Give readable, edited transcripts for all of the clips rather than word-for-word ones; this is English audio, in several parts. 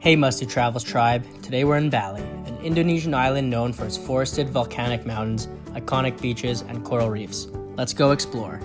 Hey Musty Travels tribe, today we're in Bali, an Indonesian island known for its forested volcanic mountains, iconic beaches, and coral reefs. Let's go explore.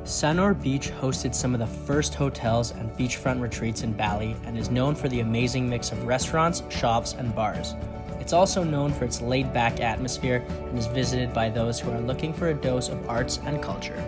Sanur Beach hosted some of the first hotels and beachfront retreats in Bali and is known for the amazing mix of restaurants, shops, and bars. It's also known for its laid-back atmosphere and is visited by those who are looking for a dose of arts and culture.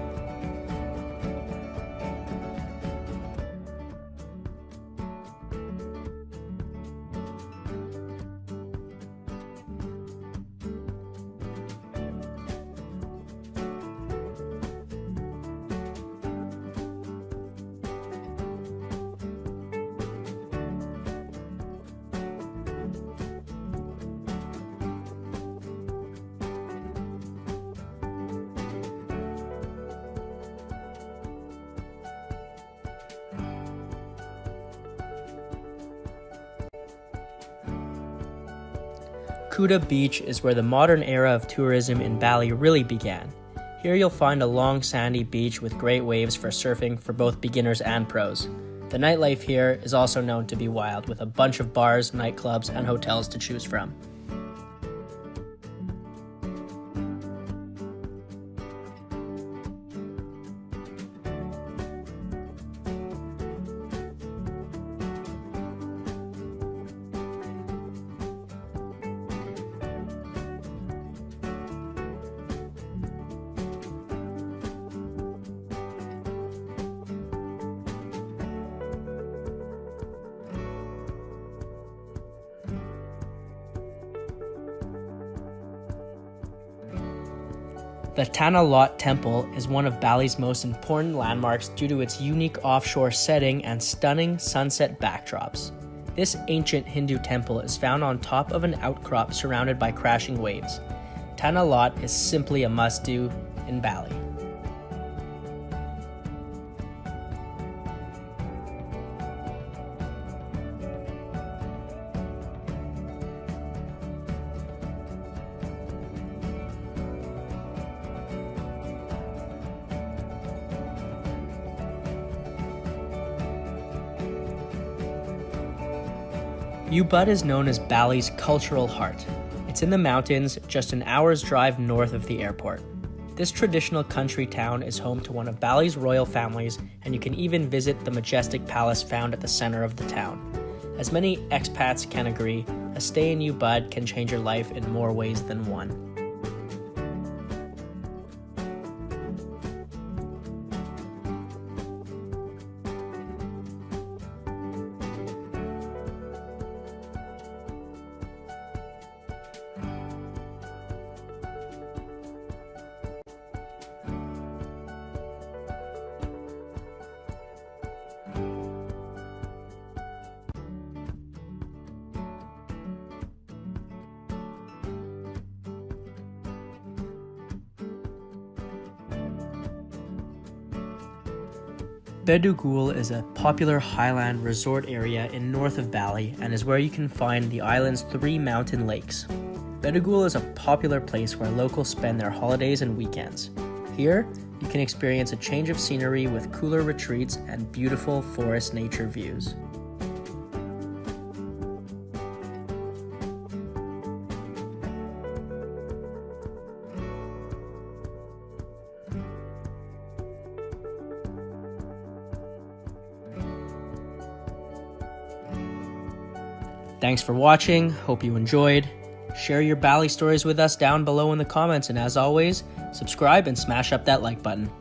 Kuta Beach is where the modern era of tourism in Bali really began. Here you'll find a long sandy beach with great waves for surfing for both beginners and pros. The nightlife here is also known to be wild, with a bunch of bars, nightclubs, and hotels to choose from. The Tanah Lot Temple is one of Bali's most important landmarks due to its unique offshore setting and stunning sunset backdrops. This ancient Hindu temple is found on top of an outcrop surrounded by crashing waves. Tanah Lot is simply a must-do in Bali. Ubud is known as Bali's cultural heart. It's in the mountains, just an hour's drive north of the airport. This traditional country town is home to one of Bali's royal families, and you can even visit the majestic palace found at the center of the town. As many expats can agree, a stay in Ubud can change your life in more ways than one. Bedugul is a popular highland resort area in north of Bali and is where you can find the island's 3 mountain lakes. Bedugul is a popular place where locals spend their holidays and weekends. Here, you can experience a change of scenery with cooler retreats and beautiful forest nature views. Thanks for watching, hope you enjoyed. Share your Bali stories with us down below in the comments, and as always, subscribe and smash up that like button.